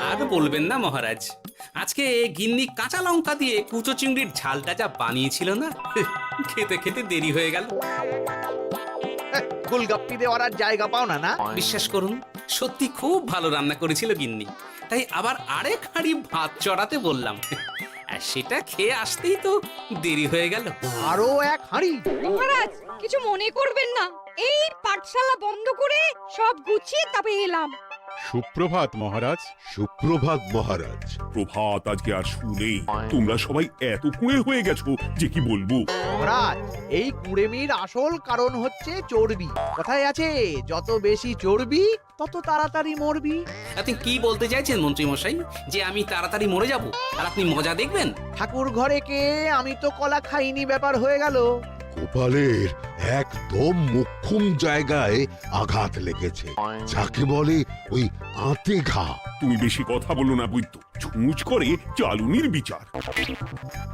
আর বলবেন না মহারাজ, আজকে গিন্নি কাঁচা লঙ্কা দিয়ে কুচো চিংড়ির ঝালটা যা বানিয়েছিল না, খেতে খেতে দেরি হয়ে গেল। গোলগাপ্পি দেওয়ার আর জায়গা পাও না না? বিশ্বাস করুন, সত্যি খুব ভালো রান্না করেছিল গিন্নি, তাই আবার আরেক হাঁড়ি ভাত চড়াতে বললাম। আর সেটা খেয়ে আসতেই তো দেরি হয়ে গেল। আরো এক হাঁড়ি? মহারাজ কিছু মনে করবেন না, এই পাঠশালা বন্ধ করে সব গুছিয়ে তবে এলাম। সুপ্রভাত মহারাজ। সুপ্রভাত মহারাজ। প্রভাত আজকে আর শুনেই। তোমরা সবাই এত কুঁড়ে হয়ে গেছো যে কি বলবো। মহারাজ, এই কুড়েমির আসল কারণ হচ্ছে চর্বি। কথায় আছে, যত বেশি চর্বি তত তাড়াতাড়ি মরবি। আপনি কি বলতে চাইছেন মন্ত্রী মশাই, যে আমি তাড়াতাড়ি মরে যাব আর আপনি মজা দেখবেন? ঠাকুর ঘরে কে, আমি তো কলা খাইনি ব্যাপার হয়ে গেল। গোপালের একদম মোক্ষম জায়গায় আঘাত লেগেছে, যাকে বলে ওই আঁতে ঘা। তুমি বেশি কথা বলো না বৈদ্য, ছুঁচ করে চালুনির বিচার।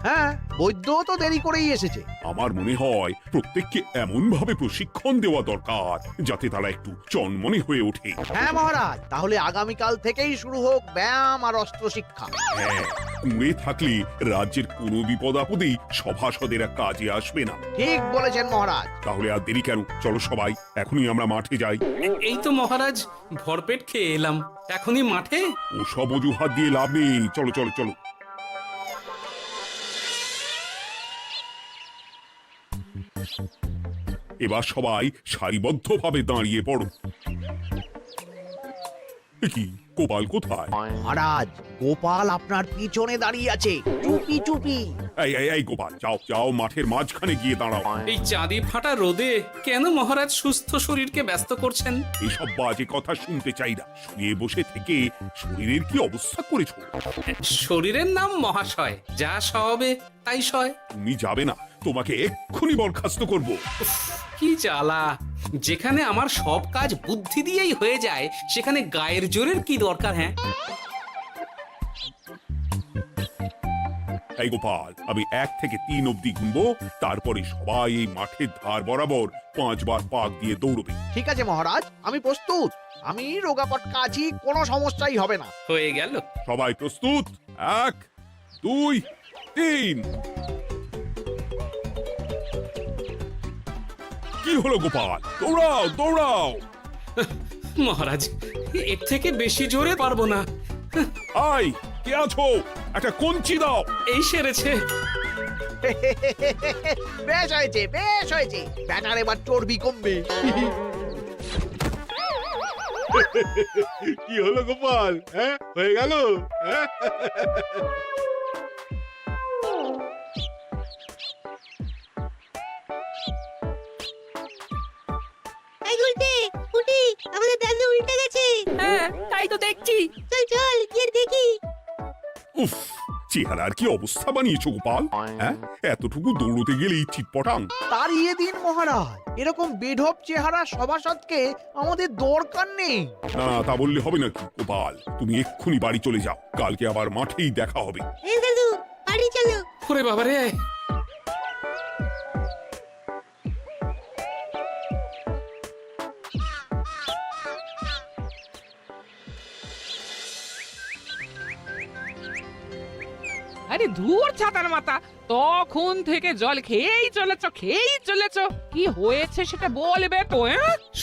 হ্যাঁ, বৈদ্য তো দেরি করেই এসেছে। আমার মনে হয় প্রত্যেককে এমন ভাবে প্রশিক্ষণ দেওয়া দরকার যাতে তারা একটু চনমনে হয়ে ওঠে। হ্যাঁ মহারাজ, তাহলে আগামীকাল থেকেই শুরু হোক ব্যায়াম আর অস্ত্র শিক্ষা। হ্যাঁ, কুঁড়ে থাকলে রাজ্যের কোনো বিপদ আপদেই সভাসদেরা কাজে আসবে না। ঠিক বলেছেন মহারাজ। তাহলে আর দেরি কেন, চলো সবাই এখনই আমরা মাঠে যাই। এই তো মহারাজ, ভরপেট খেয়ে এলাম, এখনই মাঠে? ওসব অজুহাত দিয়ে লাভ নেই, চলো চলো চলো। এবার সবাই সারিবদ্ধভাবে দাঁড়িয়ে পড়ো। এ কি, গোপাল কোথায়? মহারাজ, গোপাল আপনার পিছনে দাঁড়িয়ে আছে, চুপি চুপি। এই এই এই গোপাল, যাও যাও, মাঠের মাঝখানে গিয়ে দাঁড়াও। এই চাঁদি ফাটা রোদে কেন মহারাজ সুস্থ শরীরকে ব্যস্ত করছেন? এসব বাজে কথা শুনতে চাই না। শুয়ে বসে থেকে শরীরের কি অবস্থা করেছো? শরীরের নাম মহাশয়, যা সবে তাই সয়। তুমি যাবে না, তোমাকে এক্ষুনি বরখাস্ত করবো। কি জ্বালা! যেখানে আমার সব কাজ বুদ্ধি দিয়েই হয়ে যায়, সেখানে গায়ের জোরের কি দরকার? হ্যাঁ, এই গোপাল, আমি 1 থেকে 3 অব্দি গুনবো, তারপরে সবাই এই মাঠের ধার বরাবর 5 বার পাক দিয়ে দৌড়বে। ঠিক আছে মহারাজ, আমি প্রস্তুত। আমি রোগাপটকা আছি, কোনো সমস্যাই হবে না। হয়ে গেল। সবাই প্রস্তুত? 1 2 3। কি হলো গোপাল, দৌড়াও দৌড়াও। মহারাজ, এর থেকে বেশি জোরে পারবো না। আই, কে আছো? একটা কঞ্চি দাও। এই সেরেছে। বেশ হয়েছে, বেশ হয়েছে। ব্যাটার এবার চর্বি কমবে। কি হলো গোপাল, হ্যাঁ হয়ে গেল? হ্যাঁ? এই উল্টে উল্টি, আমাদের দাদু উল্টে গেছে। হ্যাঁ, তাই তো দেখছি। চল চল গিয়ে দেখি। উফ, চেহারার কি অবস্থা বানিয়েছো গোপাল, হ্যাঁ? এতটুকু দৌড়তে গেলেই চিটপটাং। তাড়িয়ে দিন মহারাজ, এরকম বেঢপ চেহারা সভাসদকে আমাদের দরকার নেই। না, তা বললে হবে নাকি গোপাল? তুমি এক্ষুনি বাড়ি চলে যাও, কালকে আবার মাঠেই দেখা হবে। এই দাদু বাড়ি চলো। ওরে বাবারে! আরে ধুর ছাতার মাথা, তখন থেকে জল খেয়েই চলেছ। কি হয়েছে সেটা বলবে তো?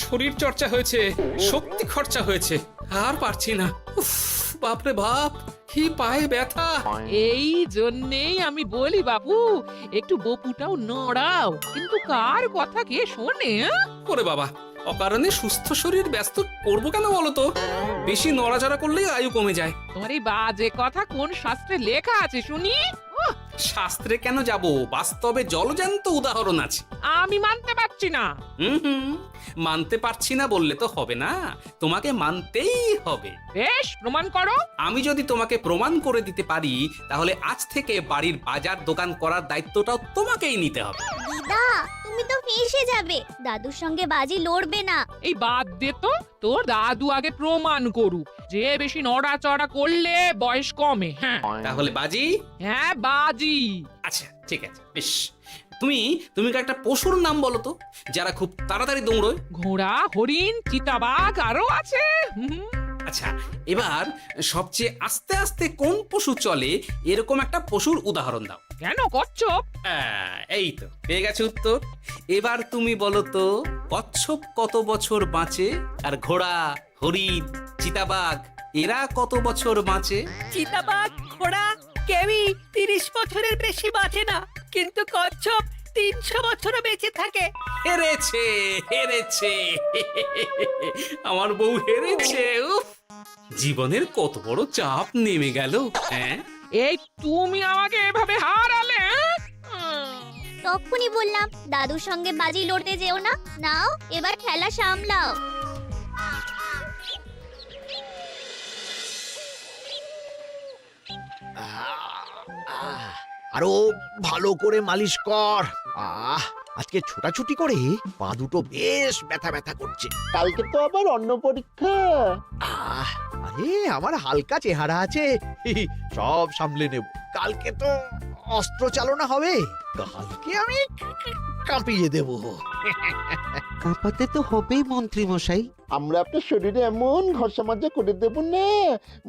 শরীর চর্চা হয়েছে, শক্তি খরচা হয়েছে, আর পারছি না। উফ, বাপরে বাপ, কি পায়ে ব্যথা! এই জন্যেই আমি বলি বাবু, একটু বপুটাও নড়াও, কিন্তু কার কথা কে শোনে? ওরে বাবা, অকারণে সুস্থ শরীর ব্যস্ত করবো কেন বলো তো? বেশি নড়াচড়া করলেই আয়ু কমে যায়। তোমার এই বাজে কথা কোন শাস্ত্রে লেখা আছে শুনি? শাস্ত্রে কেন যাব, বাস্তবে জলজ্যান্ত উদাহরণ আছে। আমি মানতে পারছি না। হুম, মানতে পারছি না বললে তো হবে না, তোমাকে মানতেই হবে। বেশ, প্রমাণ করো। আমি যদি তোমাকে প্রমাণ করে দিতে পারি, তাহলে আজ থেকে বাড়ির বাজার দোকান করার দায়িত্বটাও তোমাকেই নিতে হবে। দিদা তুমি তো ফেঁসে যাবে, দাদুর সঙ্গে বাজি লড়বে না। এই বাদ দে তো, তোর দাদু আগে প্রমাণ করুক যে বেশি নড়াচড়া করলে বয়স কমে। হ্যাঁ তাহলে বাজি? হ্যাঁ বাজি। আচ্ছা ঠিক আছে, বেশ। তুমি একটা পশুর নাম বলো তো, যারা খুব তাড়াতাড়ি দৌড়য়। ঘোড়া, হরিণ, চিতাবাঘ আরো আছে। আচ্ছা, এবার সবচেয়ে আস্তে আস্তে কোন পশু চলে এরকম একটা পশুর উদাহরণ দাও। কেন কচ্ছপ? এই তো পেয়ে গেছে উত্তর। এবার তুমি বলো তো, কচ্ছপ কত বছর বাঁচে, আর ঘোড়া, হরিণ, চিতাবাঘ এরা কত বছর বাঁচে? চিতাবাঘ, ঘোড়া কেউই 30 বছরের বেশি বাঁচে না, কিন্তু কচ্ছপ 300 বছরও বেঁচে থাকে। হেরেছে, হেরেছে, আমার বউ হেরেছে। উফ, জীবনের কত বড় চাপ নেমে গেল। হ্যাঁ, এই তুমি আমাকে এভাবে হারালে? তখনই বললাম দাদুর সঙ্গে বাজি লড়তে যেও না। নাও এবার খেলা সামলাও। আরো ভালো করে মালিশ কর। আজকে ছোটাছুটি করে পা দুটো বেশ ব্যথা ব্যথা করছে। কালকে তো আবার অন্য পরীক্ষা। আরে আমার হালকা চেহারা আছে, সব সামলে নেব। কালকে তো অস্ত্র চালনা হবে, কালকে আমি কাঁপিয়ে দেব। কাঁপাতে তো হবেই মন্ত্রী মশাই। আমরা আপনার শরীরে এমন ঘষা মাজা করে দেব না,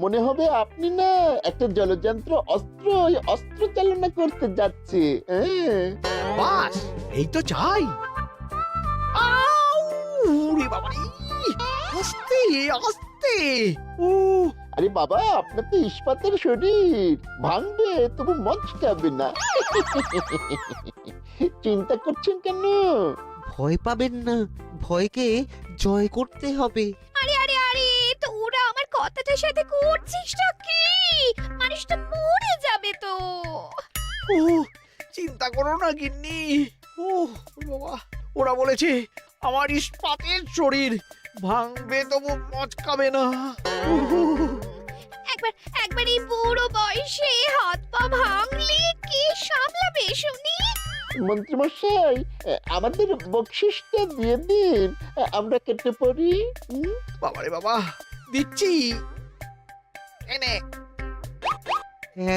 মনে হবে আপনি না একটা জলযন্ত্র অস্ত্র, ওই অস্ত্র চালনা করতে যাচ্ছে। বাস এই তো চাই। ওরে বাবা, আস্তে আস্তে। আরে বাবা, আপনার তো ইস্পাতের শরীর, ভাঙবে তবু মচকাবে না। চিন্তা করছেন কেন? ভয় পাবেন না, ভয়কে জয় করতে হবে। আরে আরে আরে, তো ওরা আমার কথাটার সাথে করছিসটা কি? মানুষটা মরে যাবে তো। চিন্তা করো না গিন্নি। বাবা, ওরা বলেছে আমার ইস্পাতের শরীর, ভাঙবে তবু মচকাবে না। একবার এই বুড়ো বয়সে হাত পা ভাঙলে কি সামলাবে শুনি? মন্ত্রীমশাই, আমাদের বকশিসটা দিয়ে দিন, আমরা কেটে পড়ি। বাবারে বাবা, দিচ্ছি। এনে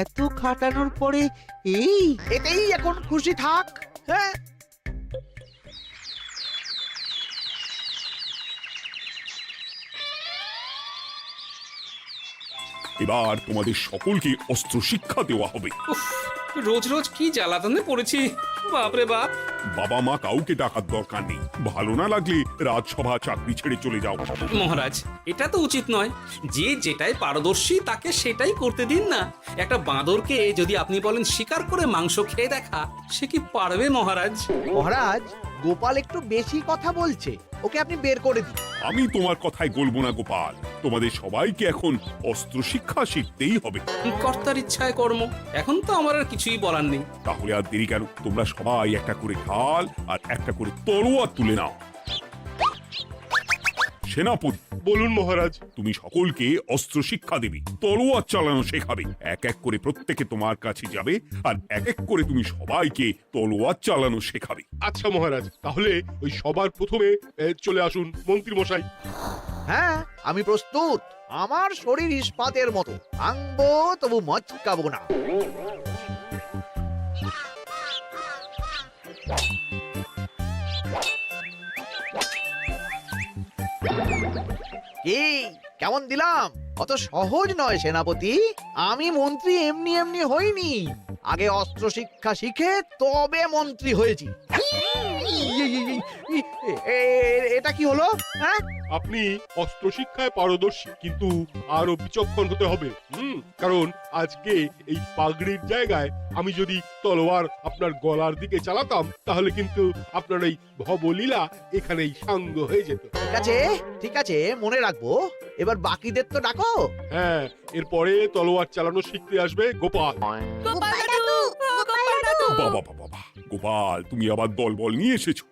এত খাটানোর পরে এই এতেই এখন খুশি থাক। হ্যাঁ, এবার তোমাদের সকলকে অস্ত্র শিক্ষা দেওয়া হবে। উফ, রোজ রোজ কি জ্বালাতনে পড়েছি, বাপরে বাপ। বাবা মা কাউকে ডাকার দরকার নেই, ভালো না লাগলে রাজসভা চাকরি ছেড়ে চলে যাও। মহারাজ, এটা তো উচিত নয়। যে যেটাই পারদর্শী তাকে সেটাই করতে দিন না। একটা বাঁদরকে যদি আপনি বলেন শিকার করে মাংস খেয়ে দেখা, সে কি পারবে মহারাজ? মহারাজ, গোপাল একটু বেশি কথা বলছে, ওকে আপনি বের করে দিন। আমি তোমার কথায় গলবো না গোপাল, তোমাদের সবাইকে এখন অস্ত্র শিক্ষা শিখতেই হবে। কর্তার ইচ্ছায় কর্ম, এখন তো আমার আর কিছুই বলার নেই। তাহলে আর দেরি কেন, তোমরা সবাই একটা করে ঢাল আর একটা করে তলোয়ার তুলে নাও। সেনাপতি, বলুন মহারাজ। তুমি সকলকে অস্ত্র শিক্ষা দেবে, তলোয়ার চালানো শেখাবে। এক এক করে প্রত্যেকে তোমার কাছে যাবে আর এক এক করে তুমি সবাইকে তলোয়ার চালানো শেখাবে। আচ্ছা মহারাজ, তাহলে ওই সবার প্রথমে চলে আসুন মন্ত্রী মশাই। হ্যাঁ, আমি প্রস্তুত। আমার শরীর ইস্পাতের মতো, ভাঙবো তবু মচকাবো না। কি কেমন দিলাম? অত সহজ নয় সেনাপতি। আমি মন্ত্রী এমনি এমনি হইনি, আগে অস্ত্র শিক্ষা শিখে তবে মন্ত্রী হয়েছি। এটা কি হলো? হ্যাঁ, আপনি অস্ত্র শিক্ষায় পারদর্শী, কিন্তু আরো বিচক্ষণ হতে হবে। কারণ আজকে এই পাগড়ির জায়গায় আমি যদি তলোয়ার আপনার গলার দিকে চালাতাম, তাহলে কিন্তু আপনার এই ভবলীলা এখানেই সাঙ্গ হয়ে যেত। ঠিক আছে ঠিক আছে, মনে রাখবো। এবার বাকিদের তো ডাকো। হ্যাঁ, এরপরে তলোয়ার চালানো শিখতে আসবে গোপাল। গোপাল দাদু, গোপাল দাদু। বাবা বাবা বাবা, গোপাল তুমি আবার দলবল নিয়ে এসেছো।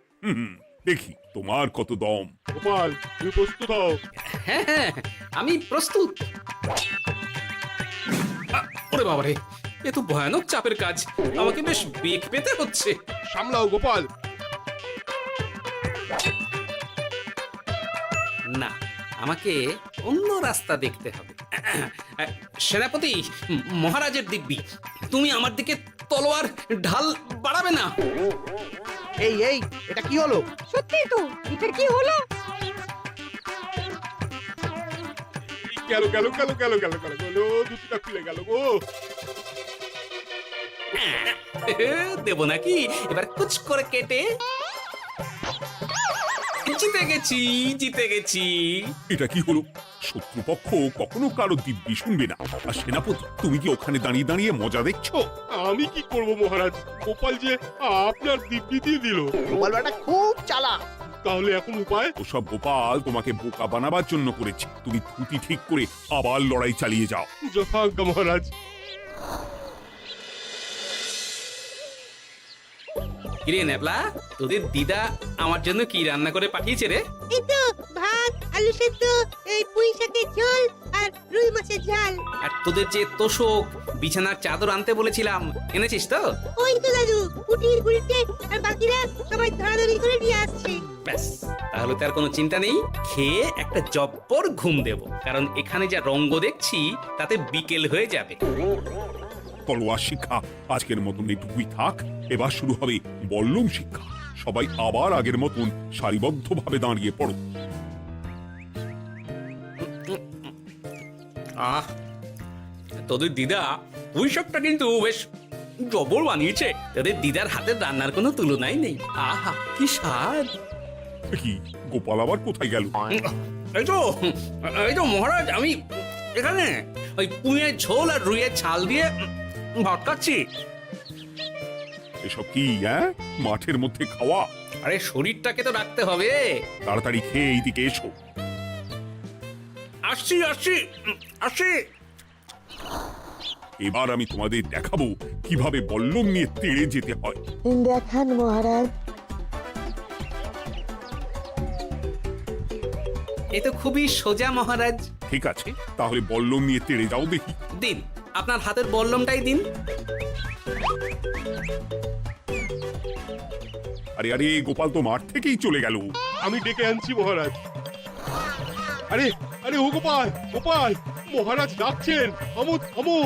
দেখি তোমার কত দম। গোপাল, তুমি প্রস্তুত হও। হ্যাঁ হ্যাঁ, আমি প্রস্তুত। ওরে বাবারে, এ তো ভয়ানক চাপের কাজ, আমাকে বেশ বেগ পেতে হচ্ছে। সামলাও গোপাল। না, আমাকে অন্য রাস্তা দেখতে হবে। সেনাপতি, মহারাজের দিব্যি, তুমি আমার দিকে তলোয়ার ঢাল বাড়াবে না। এই এই, এটা কি হলো? সত্যি তো, এটা কি হলো? গেল গেল গেল গেল গেল গেল গেল দুটিটা খুলে গেল গো। দেবো নাকি এবার কুচ করে কেটে? জিতে গেছি, জিতে গেছি। এটা কি হলো? শত্রুপক্ষ কখনো কারো দিব্যি শুনবে না। আর সেনাপতি, তুমি কি ওখানে দাঁড়িয়ে দাঁড়িয়ে মজা দেখছো? আমি কি করব মহারাজ, গোপাল যে আপনার দিব্যি দিয়ে দিল। গোপাল বেটা খুব চালাক। তাহলে এখন উপায়? ওসব গোপাল তোমাকে বোকা বানাবার জন্য করেছে। তুমি থুতি ঠিক করে আবার লড়াই চালিয়ে যাও। যথাজ্ঞা মহারাজ। কিরে নেবলা, তোদের দিদা আমার জন্য কি রান্না করে পাঠিয়েছে রে? এই তো ভাত, আলু সেদ্ধ, এই পুঁই শাকের ঝোল আর রুই মাছের ঝাল। আর তোদের যে তোষক বিছানার চাদর আনতে বলেছিলাম, এনেছিস তো? ওই তো দাদু, পুটির গুড়িতে আর বাকিরা সবাই ধরাধরি করে নিয়ে আসছে। ব্যাস, তাহলে তার কোনো চিন্তা নেই। খেয়ে একটা জব্বর ঘুম দেব, কারণ এখানে যা রঙ্গ দেখছি তাতে বিকেল হয়ে যাবে। তলোয়ার শিক্ষা আজকের মতন এটুকুই থাক। এবার শুরু হবে বল্লম শিক্ষা। সবাই আবার আগের মতন সারিবদ্ধভাবে দাঁড়িয়ে পড়ো। আহ, তোদের দিদা ওই সবটা কিন্তু বেশ জবর বানিয়েছে। তোদের দিদার হাতের রান্নার কোনো তুলনাই নেই। আহা, কি স্বাদ! কি গোপাল আবার কোথায় গেল? এই তো মহারাজ, আমি এখানে ওই পুঁয়ের ঝোল আর রুইয়ের ছাল দিয়ে ভাত খাচ্ছি। এসব কি মাঠের মধ্যে খাওয়া? আরে শরীরটাকে তো রাখতে হবে। তাড়াতাড়ি খেয়ে এইদিকে এসো। আসছি আসছি আসছি। এবার আমি তোমাদের দেখাবো কিভাবে বল্লম নিয়ে তেড়ে যেতে হয়। দেখান মহারাজ। এ তো খুবই সোজা মহারাজ। ঠিক আছে, তাহলে বল্লম নিয়ে তেড়ে যাও দেখি। দিন, আপনার হাতের বল্লমটাই দিন। আরে আরে, গোপাল তো মাঠ থেকেই চলে গেল। আমি ডেকে আনছি মহারাজ। আরে আরে ও গোপাল, গোপাল, মহারাজ ডাকছেন, থামো থামো।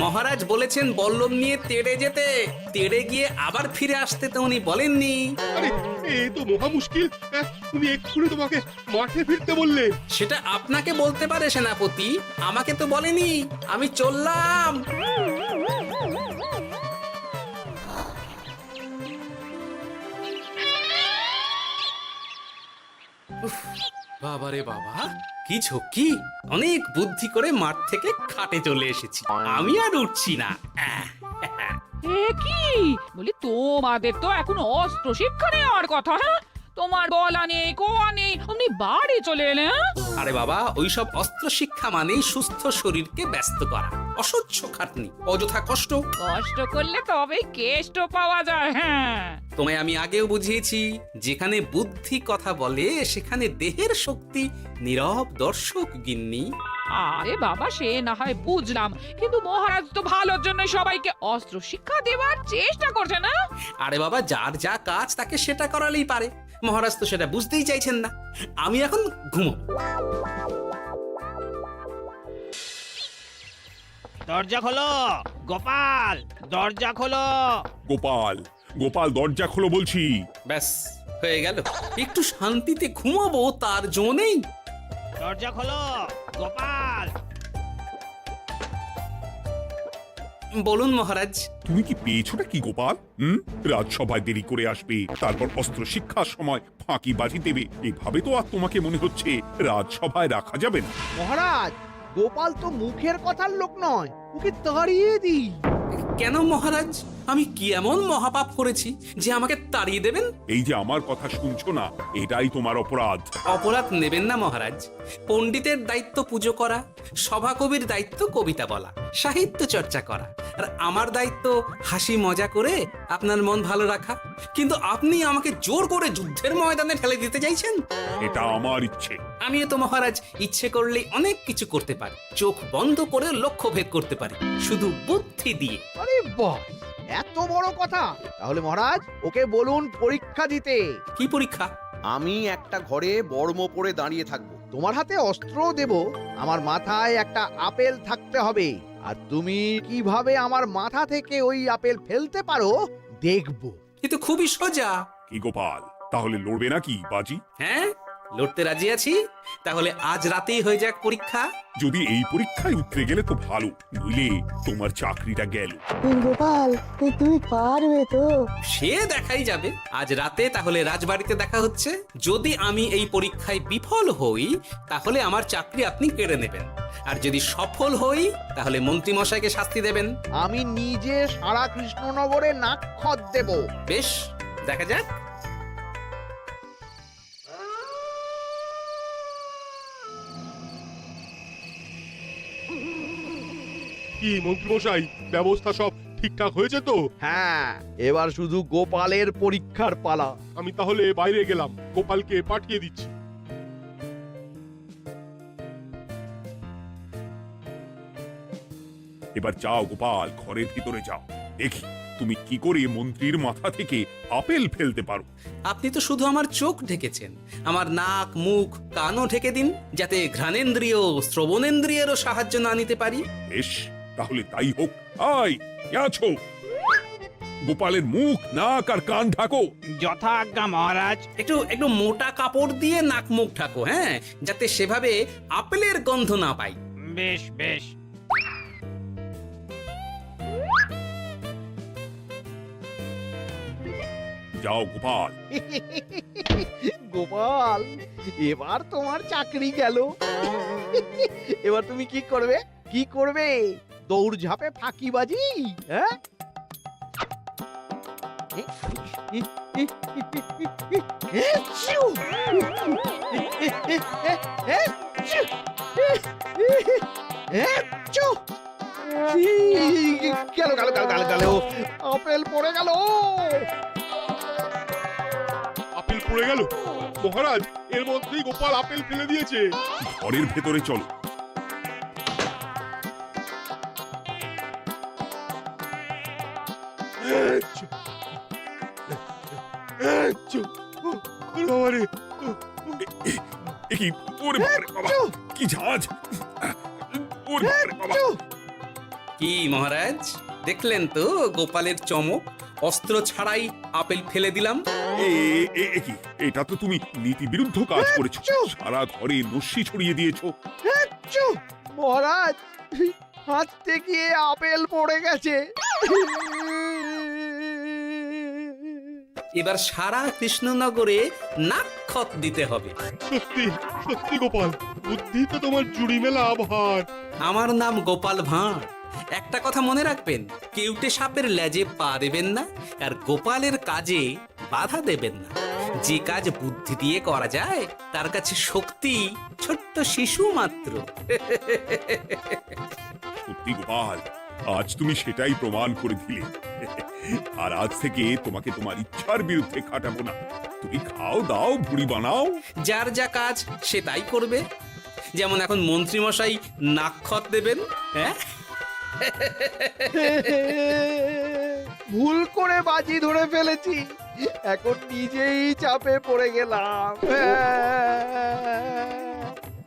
মহারাজ বলেছেন বল্লম নিয়ে তেড়ে যেতে, তেড়ে গিয়ে আবার ফিরে আসতে তো উনি বলেননি। আরে এ তো মহা মুশকিল। উনি এক্ষুনি তোমাকে মাঠে ফিরতে বললেন। সেটা আপনাকে বলতে পারে সেনাপতি, আমাকে তো বলেনি। আমি চললাম। উফ, বাবারে বাবা, কি ঝক্কি! অনেক বুদ্ধি করে মাঠ থেকে খাটে চলে এসেছি। আমি আর উঠছি না। এ কি বলি, তোমাদের তো এখন অস্ত্র শিক্ষা নেওয়ার কথা। হ্যাঁ, তোমার বলা নেই, কোয়া নেই, অমনি বাড়ি চলে এলে। আরে বাবা, ওইসব অস্ত্র শিক্ষা মানেই সুস্থ শরীরকে ব্যস্ত করা, অসহ্য খাটনি, অযথা কষ্ট। কষ্ট করলে তবেই কেষ্ট পাওয়া যায়। হ্যাঁ, তোমায় আমি আগেও বুঝিয়েছি, যেখানে বুদ্ধি কথা বলে সেখানে দেহের শক্তি নীরব দর্শক গিন্নি। আরে বাবা, সে না হয় বুঝলাম, কিন্তু মহারাজ তো ভালোর জন্য সবাইকে অস্ত্র শিক্ষা দেওয়ার চেষ্টা করছে না? আরে বাবা, যার যা কাজ তাকে সেটা করালেই পারে। মহারাজ তো সেটা বুঝতেই চাইছেন না। আমি এখন ঘুমো। দরজা খোলো গোপাল, দরজা খোলো। গোপাল, গোপাল, দরজা খোলো বলছি। ব্যাস, হয়ে গেল। একটু শান্তিতে ঘুমাবো তার জো নেই। দরজা খোলো গোপাল। বলুন মহারাজ। তুমি কি পেয়েছোটা কি গোপাল? রাজসভায় দেরি করে আসবে, তারপর অস্ত্র শিক্ষার সময় ফাঁকি বাজি দেবে। এভাবে তো আর তোমাকে মনে হচ্ছে রাজসভায় রাখা যাবে না। মহারাজ, গোপাল তো মুখের কথার লোক নয়, ওকে তাড়িয়ে দিই। কেন মহারাজ? আমি কি এমন মহাপাপ করেছি যে আমাকে তাড়িয়ে দেবেন? এই যে আমার কথা শুনছো না, এটাই তোমার অপরাধ। অপরাধ নেবেন না মহারাজ। পণ্ডিতের দায়িত্ব পুজো করা, সভাকবির দায়িত্ব কবিতা বলা, সাহিত্য চর্চা করা, আর আমার দায়িত্ব হাসি মজা করে আপনার মন ভালো রাখা। কিন্তু আপনি আমাকে জোর করে যুদ্ধের ময়দানে ঠেলে দিতে চাইছেন। এটা আমার ইচ্ছে। আমিও তো মহারাজ ইচ্ছে করলে অনেক কিছু করতে পারি। চোখ বন্ধ করে লক্ষ্য ভেদ করতে পারি, শুধু বুদ্ধি দিয়ে। আরে বাহ, এত বড় কথা! তাহলে মহারাজ, ওকে বলুন পরীক্ষা দিতে। কি পরীক্ষা? আমি একটা ঘরে বর্ম পরে দাঁড়িয়ে থাকবো। তোমার হাতে অস্ত্র দেব, আমার মাথায় একটা আপেল থাকতে হবে, আর তুমি কিভাবে আমার মাথা থেকে ওই আপেল ফেলতে পারো দেখব। এ তো খুবই সোজা। কি গোপাল, তাহলে লড়বে নাকি বাজি? হ্যাঁ, লড়তে রাজি আছি তাহলে আজ রাতেই হয়ে যাক পরীক্ষা। যদি এই পরীক্ষায় উতরে গেলে তো ভালো, নইলে তোমার চাকরিটা গেল। গোপাল তুমি পারবে তো? সে দেখাই যাবে। আজ রাতে তাহলে রাজবাড়িতে দেখা হচ্ছে। যদি আমি এই পরীক্ষায় বিফল হই তাহলে আমার চাকরি আপনি কেড়ে নেবেন, আর যদি সফল হই তাহলে মন্ত্রী মশাইকে শাস্তি দেবেন। আমি নিজে সারা কৃষ্ণনগরে নাক্ষত দেব। বেশ, দেখা যাক। কি মন্ত্রীমশাই, ব্যবস্থা সব ঠিকঠাক হয়েছে তো? হ্যাঁ, এবার শুধু গোপালের পরীক্ষার পালা। আমি তাহলে বাইরে গেলাম, গোপালকে পাঠিয়ে দিচ্ছি। এবার যাও গোপাল, ঘরের ভিতরে যাও, দেখি তুমি কি করে মন্ত্রীর মাথা থেকে আপেল ফেলতে পারো। আপনি তো শুধু আমার চোখ ঢেকেছেন, আমার নাক মুখ কানও ঢেকে দিন, যাতে ঘ্রাণেন্দ্রিয় শ্রবণেন্দ্রিয়েরও সাহায্য না নিতে পারি। বেশ, তাহলে তাই হোক। আই, কে আছো? গোপালের মুখ নাক আর কান ঢাকো। যথা আজ্ঞা মহারাজ। একটু একটু মোটা কাপড় দিয়ে নাক মুখ ঢাকো, হ্যাঁ, যাতে সেভাবে আপেলের গন্ধ না পাই। বেশ বেশ। যাও গোপাল। গোপাল, এবার তোমার চাকরি গেল। এবার তুমি কি করবে? কি করবে? দৌড় ঝাঁপে ফাঁকিবাজি? হ্যাঁ? গেল গেল গেল গেল গেল, আপেল পড়ে গেল। আপেল পড়ে গেল? মহারাজ, এর মধ্যেই গোপাল আপেল ফেলে দিয়েছে। ঘরের ভেতরে চলো। এ কি? ওরে বাবারে বাবা, কি ঝাঁজ! ওরে বাবারে বাবা! কি মহারাজ, দেখলেন তো গোপালের চমক? অস্ত্র ছাড়াই আপেল ফেলে দিলাম। কি? এটা তো তুমি নীতি বিরুদ্ধ কাজ করেছো। সারা ঘরে নস্যি ছড়িয়ে দিয়েছো। মহারাজ, হাত থেকে আপেল পড়ে গেছে। এবার সারা কৃষ্ণনগরে নাক্ষত দিতে হবে। সত্যি সত্যি গোপাল, বুদ্ধি তো তোমার জুড়ি মেলা আভার। আমার নাম গোপাল ভাঁড়। একটা কথা মনে রাখবেন, কেউটে সাপের লেজে পা দেবেন না, আর গোপালের কাজে বাধা দেবেন না। যে কাজ বুদ্ধি দিয়ে করা যায় তার কাছে শক্তি ছোট্ট শিশু মাত্র। সত্যি গোপাল, আজ তুমি সেটাই প্রমাণ করে দিলে। আর আজ থেকে তোমাকে তোমার ইচ্ছার বিরুদ্ধে খাটাবো না। তুমি খাও দাও, ভুড়ি বানাও। যার যা কাজ সে তাই করবে। যেমন এখন মন্ত্রী মশাই নাক্ষত দেবেন। হ্যাঁ, ভুল করে বাজি ধরে ফেলেছি, এখন নিজেই চাপে পড়ে গেলাম।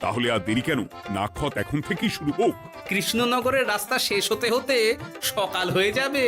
তাহলে আর দেরি কেন? নাক্ষত এখন থেকেই শুরু হোক। কৃষ্ণনগরের রাস্তা শেষ হতে হতে সকাল হয়ে যাবে।